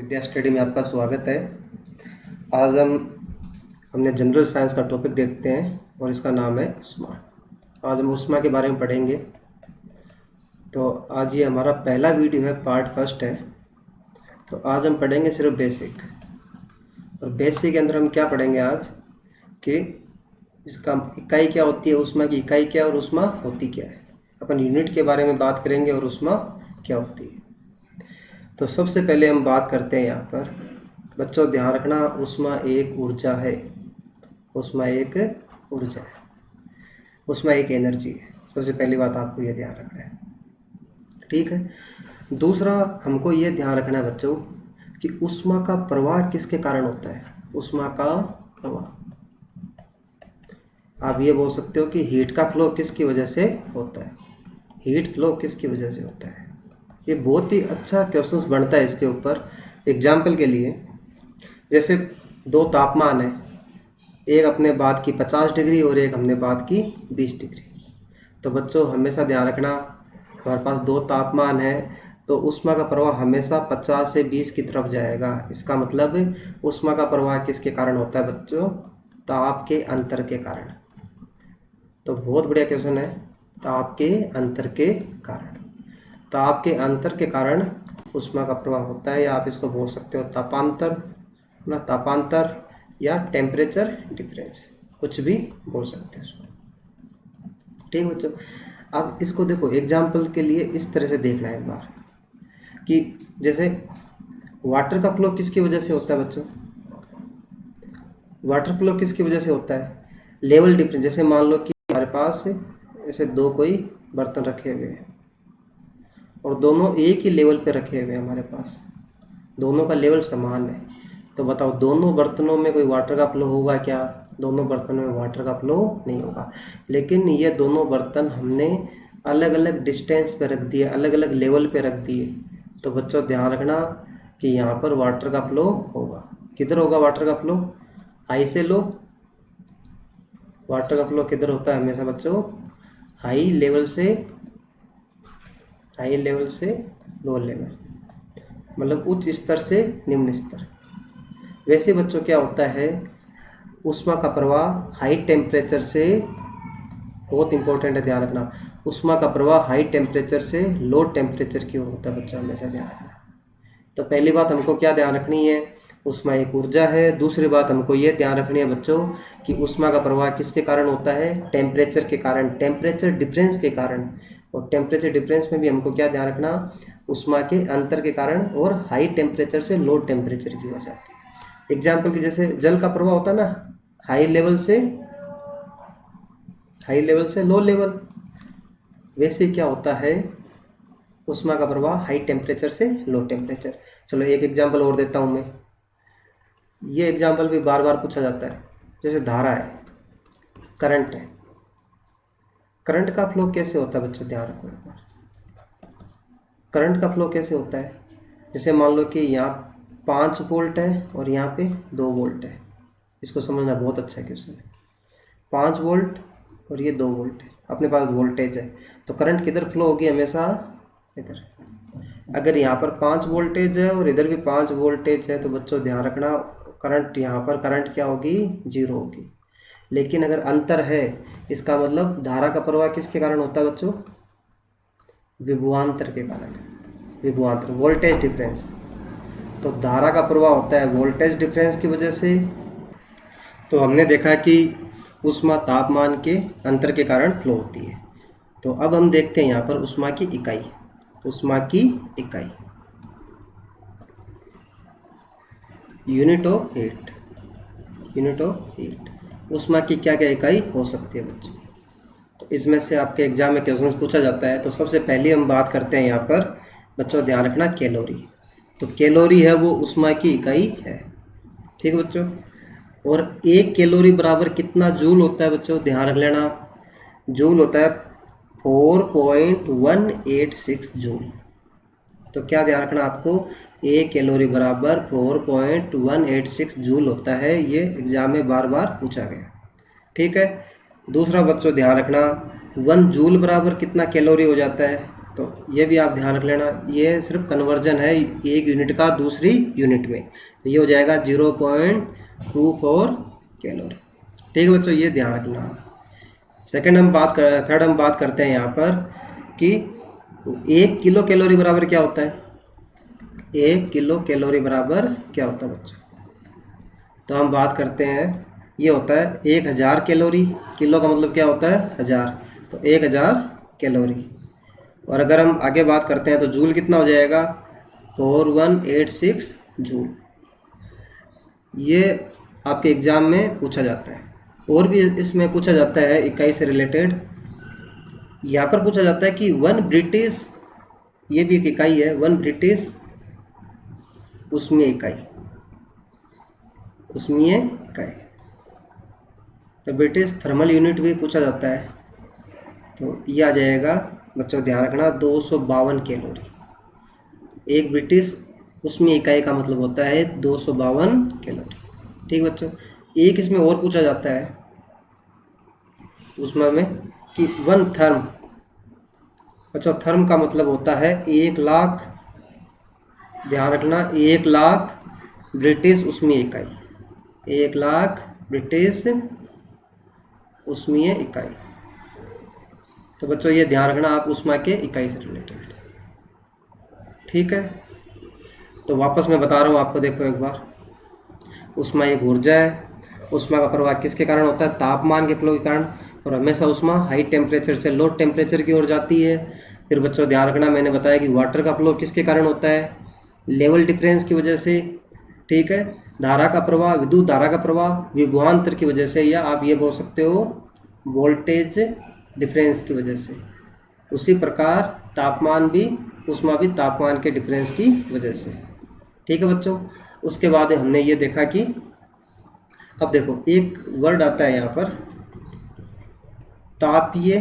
विद्या study में आपका स्वागत है। आज हमने जनरल साइंस का टॉपिक देखते हैं और इसका नाम है उष्मा। आज हम उष्मा के बारे में पढ़ेंगे। तो आज ये हमारा पहला वीडियो है, पार्ट फर्स्ट है। तो आज हम पढ़ेंगे सिर्फ बेसिक, और बेसिक के अंदर हम क्या पढ़ेंगे आज कि इसका इकाई क्या होती है, उष्मा की इकाई क्या है और उष्मा होती क्या है। अपन यूनिट के बारे में बात करेंगे और उष्मा क्या होती है। तो सबसे पहले हम बात करते हैं यहाँ पर, बच्चों ध्यान रखना, उष्मा एक ऊर्जा है। उष्मा एक ऊर्जा है, उष्मा एक एनर्जी है। सबसे पहली बात आपको यह ध्यान रखना है, ठीक है। दूसरा हमको यह ध्यान रखना है बच्चों कि उष्मा का प्रवाह किसके कारण होता है। उष्मा का प्रवाह, आप ये बोल सकते हो कि हीट का फ्लो किसकी वजह से होता है। हीट फ्लो किसकी वजह से होता है। ये बहुत ही अच्छा क्वेश्चंस बनता है इसके ऊपर। एग्जाम्पल के लिए, जैसे दो तापमान है, एक अपने बात की 50 डिग्री और एक हमने बात की 20 डिग्री। तो बच्चों हमेशा ध्यान रखना, हमारे पास दो तापमान है तो उष्मा का प्रवाह हमेशा 50 से 20 की तरफ जाएगा। इसका मतलब उष्मा का प्रवाह किसके कारण होता है बच्चों, ताप के अंतर के कारण। तो बहुत बढ़िया क्वेश्चन है, ताप के अंतर के कारण। ताप के अंतर के कारण उष्मा का प्रवाह होता है, या आप इसको बोल सकते हो तापांतर ना, तापांतर या टेम्परेचर डिफरेंस, कुछ भी बोल सकते हैं इसको, ठीक है बच्चों। अब इसको देखो एग्जाम्पल के लिए इस तरह से देखना है एक बार कि जैसे वाटर का फ्लो किसकी वजह से होता है बच्चों। वाटर फ्लो किसकी वजह से होता है, लेवल डिफरेंस। जैसे मान लो कि हमारे पास ऐसे दो कोई बर्तन रखे हुए हैं और दोनों एक ही लेवल पे रखे हुए हैं, हमारे पास दोनों का लेवल समान है। तो बताओ दोनों बर्तनों में कोई वाटर का फ्लो होगा क्या। दोनों बर्तनों में वाटर का फ्लो नहीं होगा। लेकिन ये दोनों बर्तन हमने अलग अलग डिस्टेंस पे रख दिए, अलग अलग लेवल पे रख दिए। तो बच्चों ध्यान रखना कि यहाँ पर वाटर का फ्लो होगा। किधर होगा वाटर का फ्लो, हाई से लो। वाटर का फ्लो किधर होता है हमेशा बच्चों, हाई लेवल से लो लेवल, मतलब उच्च स्तर से निम्न स्तर। वैसे बच्चों क्या होता है, उष्मा का प्रवाह हाई टेम्परेचर से, बहुत इंपॉर्टेंट है ध्यान रखना, उष्मा का प्रवाह हाई टेम्परेचर से लो टेम्परेचर की ओर होता है बच्चों, हमेशा ध्यान रखना। तो पहली बात हमको क्या ध्यान रखनी है, उष्मा एक ऊर्जा है। दूसरी बात हमको ये ध्यान रखनी है बच्चों कि उष्मा का प्रवाह किसके कारण होता है, टेम्परेचर के कारण, टेम्परेचर डिफरेंस के कारण। और टेम्परेचर डिफरेंस में भी हमको क्या ध्यान रखना, उष्मा के अंतर के कारण और हाई टेम्परेचर से लो टेम्परेचर की हो जाती है। एग्जाम्पल की जैसे जल का प्रवाह होता है ना, हाई लेवल से लो लेवल, वैसे क्या होता है उष्मा का प्रवाह हाई टेम्परेचर से लो टेम्परेचर। चलो एक एग्जाम्पल और देता हूं मैं, ये एग्जाम्पल भी बार बार पूछा जाता है। जैसे धारा है, करंट है, करंट का फ्लो कैसे होता है बच्चों, ध्यान रखो एक बार। करंट का फ्लो कैसे होता है, जैसे मान लो कि यहाँ 5 वोल्ट है और यहाँ पे 2 वोल्ट है। इसको समझना बहुत अच्छा क्वेश्चन है। 5 वोल्ट और ये 2 वोल्ट है, अपने पास वोल्टेज है, तो करंट किधर फ्लो होगी, हमेशा इधर। अगर यहाँ पर 5 वोल्टेज है और इधर भी 5 वोल्टेज है तो बच्चों ध्यान रखना, करंट यहाँ पर करंट क्या होगी, 0 होगी। लेकिन अगर अंतर है, इसका मतलब धारा का प्रवाह किसके कारण होता है बच्चों, विभवांतर के कारण। विभवांतर, वोल्टेज डिफरेंस। तो धारा का प्रवाह होता है वोल्टेज डिफरेंस की वजह से। तो हमने देखा कि उष्मा तापमान के अंतर के कारण फ्लो होती है। तो अब हम देखते हैं यहाँ पर उष्मा की इकाई। उष्मा की इकाई, unit of heat. Unit of heat, उष्मा की क्या क्या इकाई हो सकती है बच्चों। तो इसमें से आपके एग्जाम में क्वेश्चंस पूछा जाता है। तो सबसे पहले हम बात करते हैं यहाँ पर बच्चों, ध्यान रखना, कैलोरी। तो कैलोरी है वो उष्मा की इकाई है, ठीक है बच्चों। और 1 कैलोरी बराबर कितना जूल होता है बच्चों, ध्यान रख लेना। जूल होता है 4.186 जूल। तो क्या ध्यान रखना आपको, 1 कैलोरी बराबर 4.186 जूल होता है। ये एग्जाम में बार बार पूछा गया, ठीक है। दूसरा बच्चों ध्यान रखना, 1 जूल बराबर कितना कैलोरी हो जाता है। तो ये भी आप ध्यान रख लेना, ये सिर्फ कन्वर्जन है एक यूनिट का दूसरी यूनिट में। तो ये हो जाएगा 0.24 कैलोरी। ठीक है बच्चों, ये ध्यान रखना। थर्ड हम बात करते हैं यहाँ पर कि 1 किलो कैलोरी बराबर क्या होता है। 1 किलो कैलोरी बराबर क्या होता है बच्चों? तो हम बात करते हैं, ये होता है 1000 कैलोरी। किलो का मतलब क्या होता है? 1000। तो 1000 कैलोरी। और अगर हम आगे बात करते हैं तो जूल कितना हो जाएगा? 4186 जूल। ये आपके एग्ज़ाम में पूछा जाता है। और भी इसमें पूछा जाता है इकाई से रिलेटेड। यहाँ पर पूछा जाता है कि 1 ब्रिटिश, ये भी एक इकाई है, 1 ब्रिटिश उष्मीय इकाई, उष्मीय इकाई। तो ब्रिटिश थर्मल यूनिट भी पूछा जाता है। तो ये आ जाएगा बच्चों, ध्यान रखना, 252 कैलोरी। एक ब्रिटिश उष्मीय इकाई का मतलब होता है 252 कैलोरी। ठीक बच्चों, एक इसमें और पूछा जाता है उसमें में कि 1 थर्म। अच्छा, थर्म का मतलब होता है 1 लाख, ध्यान रखना, 1 लाख ब्रिटिश उष्मीय इकाई। 1 लाख ब्रिटिश उष्मीय इकाई। तो बच्चों ये ध्यान रखना आप ऊष्मा के इकाई से रिलेटेड। ठीक है, तो वापस मैं बता रहा हूँ आपको, देखो एक बार, ऊष्मा एक ऊर्जा है। ऊष्मा का प्रवाह किसके कारण होता है? तापमान के फ्लो के कारण। और हमेशा ऊष्मा हाई टेम्परेचर से लो टेम्परेचर की ओर जाती है। फिर बच्चों ध्यान रखना, मैंने बताया कि वाटर का फ्लो किसके कारण होता है? लेवल डिफरेंस की वजह से। ठीक है, धारा का प्रवाह, विद्युत धारा का प्रवाह विभवांतर की वजह से, या आप ये बोल सकते हो वोल्टेज डिफरेंस की वजह से। उसी प्रकार तापमान भी, ऊष्मा भी तापमान के डिफरेंस की वजह से। ठीक है बच्चों, उसके बाद हमने ये देखा कि अब देखो एक वर्ड आता है यहाँ पर, तापीय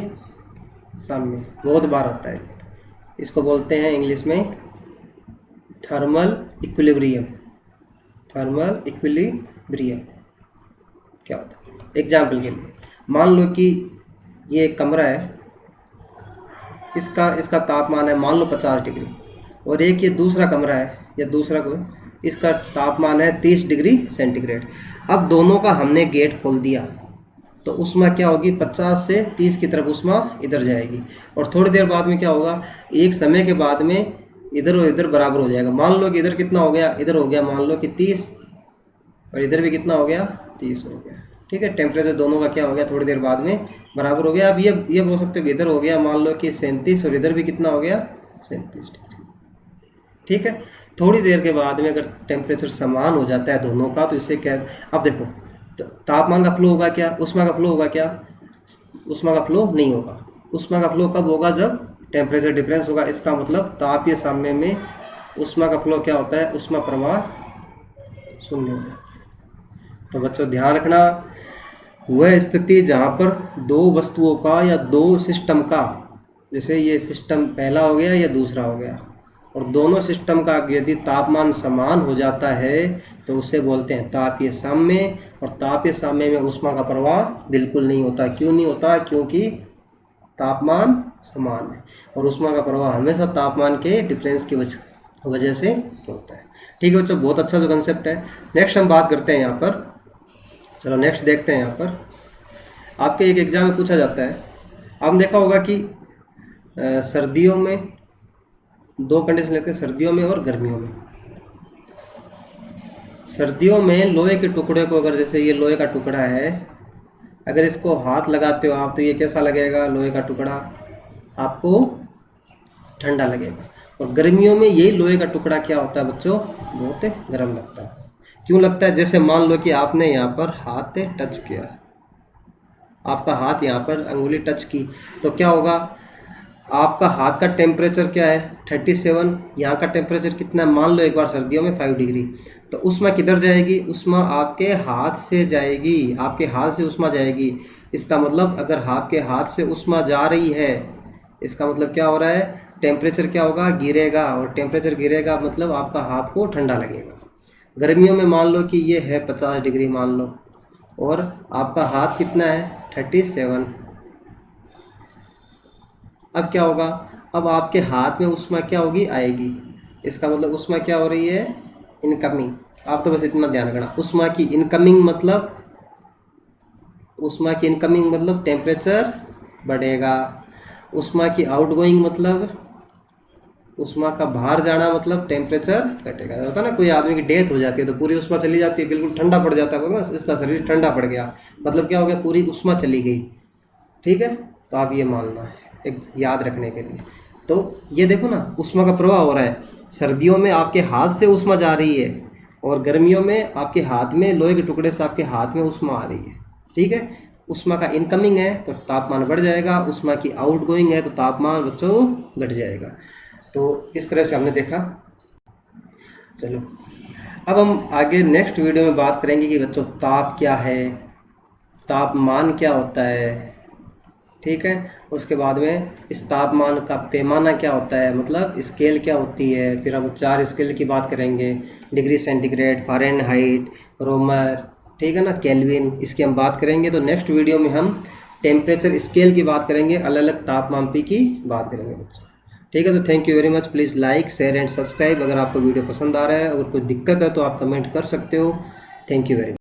साम्य, बहुत बार आता है। इसको बोलते हैं इंग्लिश में थर्मल इक्विलिब्रियम। थर्मल इक्विलिब्रियम क्या होता है? एग्जाम्पल के लिए मान लो कि ये एक कमरा है, इसका तापमान है मान लो 50 डिग्री, और एक ये दूसरा कमरा है या दूसरा कोई, इसका तापमान है 30 डिग्री सेंटीग्रेड। अब दोनों का हमने गेट खोल दिया, तो ऊष्मा क्या होगी? 50 से 30 की तरफ ऊष्मा इधर जाएगी, और थोड़ी देर बाद में क्या होगा? एक समय के बाद में इधर और इधर बराबर हो जाएगा। मान लो कि इधर कितना हो गया? इधर हो गया मान लो कि 30, और इधर भी कितना हो गया? 30 हो गया। ठीक है, टेम्परेचर दोनों का क्या हो गया? थोड़ी देर बाद में बराबर हो गया। अब ये बोल सकते हो कि इधर हो गया मान लो कि 37, और इधर भी कितना हो गया? 37 डिग्री। ठीक है, थोड़ी देर के बाद में अगर टेम्परेचर समान हो जाता है दोनों का, तो इससे क्या, अब देखो तापमान का फ्लो होगा क्या? ऊष्मा का फ्लो होगा क्या? ऊष्मा का फ्लो नहीं होगा। ऊष्मा का फ्लो कब होगा? जब टेम्परेचर डिफरेंस होगा। इसका मतलब तापीय साम्य में ऊष्मा का फ्लो क्या होता है? ऊष्मा प्रवाह शून्य हो जाता है। तो बच्चों ध्यान रखना, वह स्थिति जहाँ पर दो वस्तुओं का या दो सिस्टम का, जैसे ये सिस्टम पहला हो गया या दूसरा हो गया, और दोनों सिस्टम का यदि तापमान समान हो जाता है तो उसे बोलते हैं तापीय साम्य। और तापीय साम्य में ऊष्मा का प्रवाह बिल्कुल नहीं होता। क्यों नहीं होता? क्योंकि तापमान समान है, और ऊष्मा का प्रवाह हमेशा तापमान के डिफरेंस की वजह से होता है। ठीक है बच्चों, बहुत अच्छा जो कंसेप्ट है। नेक्स्ट हम बात करते हैं यहाँ पर, चलो नेक्स्ट देखते हैं। यहाँ पर आपके एक एग्जाम में पूछा जाता है, आपने देखा होगा कि सर्दियों में दो कंडीशन लेते हैं, सर्दियों में और गर्मियों में। सर्दियों में लोहे के टुकड़े को, अगर जैसे ये लोहे का टुकड़ा है, अगर इसको हाथ लगाते हो आप तो ये कैसा लगेगा? लोहे का टुकड़ा आपको ठंडा लगेगा। और गर्मियों में यही लोहे का टुकड़ा क्या होता है बच्चों? बहुत गर्म लगता है। क्यों लगता है? जैसे मान लो कि आपने यहाँ पर हाथ टच किया, आपका हाथ यहाँ पर अंगुली टच की, तो क्या होगा? आपका हाथ का टेम्परेचर क्या है? 37। यहाँ का टेम्परेचर कितना है? मान लो एक बार सर्दियों में 5 डिग्री। तो ऊष्मा किधर जाएगी? ऊष्मा आपके हाथ से जाएगी, आपके हाथ से ऊष्मा जाएगी। इसका मतलब अगर आपके हाथ से ऊष्मा जा रही है, इसका मतलब क्या हो रहा है? टेम्परेचर क्या होगा? गिरेगा, और टेम्परेचर गिरेगा मतलब आपका हाथ को ठंडा लगेगा। गर्मियों में मान लो कि ये है 50 डिग्री मान लो, और आपका हाथ कितना है? 37। अब क्या होगा? अब आपके हाथ में ऊष्मा क्या होगी, आएगी। इसका मतलब ऊष्मा क्या हो रही है, इनकमिंग। आप तो बस इतना ध्यान रखना, ऊष्मा की इनकमिंग मतलब टेम्परेचर बढ़ेगा। ऊष्मा की आउटगोइंग मतलब ऊष्मा का बाहर जाना मतलब टेम्परेचर घटेगा। होता है ना, कोई आदमी की डेथ हो जाती है तो पूरी ऊष्मा चली जाती है, बिल्कुल ठंडा पड़ जाता है, बस इसका शरीर ठंडा पड़ गया, मतलब क्या हो गया, पूरी ऊष्मा चली गई। ठीक है, तो आप ये मानना है एक याद रखने के लिए। तो ये देखो ना, ऊष्मा का प्रवाह हो रहा है। सर्दियों में आपके हाथ से ऊष्मा जा रही है और गर्मियों में आपके हाथ में, लोहे के टुकड़े से आपके हाथ में ऊष्मा आ रही है। ठीक है, ऊष्मा का इनकमिंग है तो तापमान बढ़ जाएगा, ऊष्मा की आउटगोइंग है तो तापमान बच्चों घट जाएगा। तो इस तरह से हमने देखा। चलो, अब हम आगे नेक्स्ट वीडियो में बात करेंगे कि बच्चों ताप क्या है, तापमान क्या होता है। ठीक है, उसके बाद में इस तापमान का पैमाना क्या होता है, मतलब स्केल क्या होती है। फिर हम 4 स्केल की बात करेंगे, डिग्री सेंटीग्रेड, फ़ारेनहाइट, रोमर, ठीक है ना, केल्विन, इसकी हम बात करेंगे। तो नेक्स्ट वीडियो में हम टेम्परेचर स्केल की बात करेंगे, अलग अलग तापमान पी की बात करेंगे बच्चों। ठीक है, तो thank you very much. Please like, share and subscribe. अगर आपको वीडियो पसंद आ रहा है, अगर कोई दिक्कत है तो आप कमेंट कर सकते हो। Thank you very much.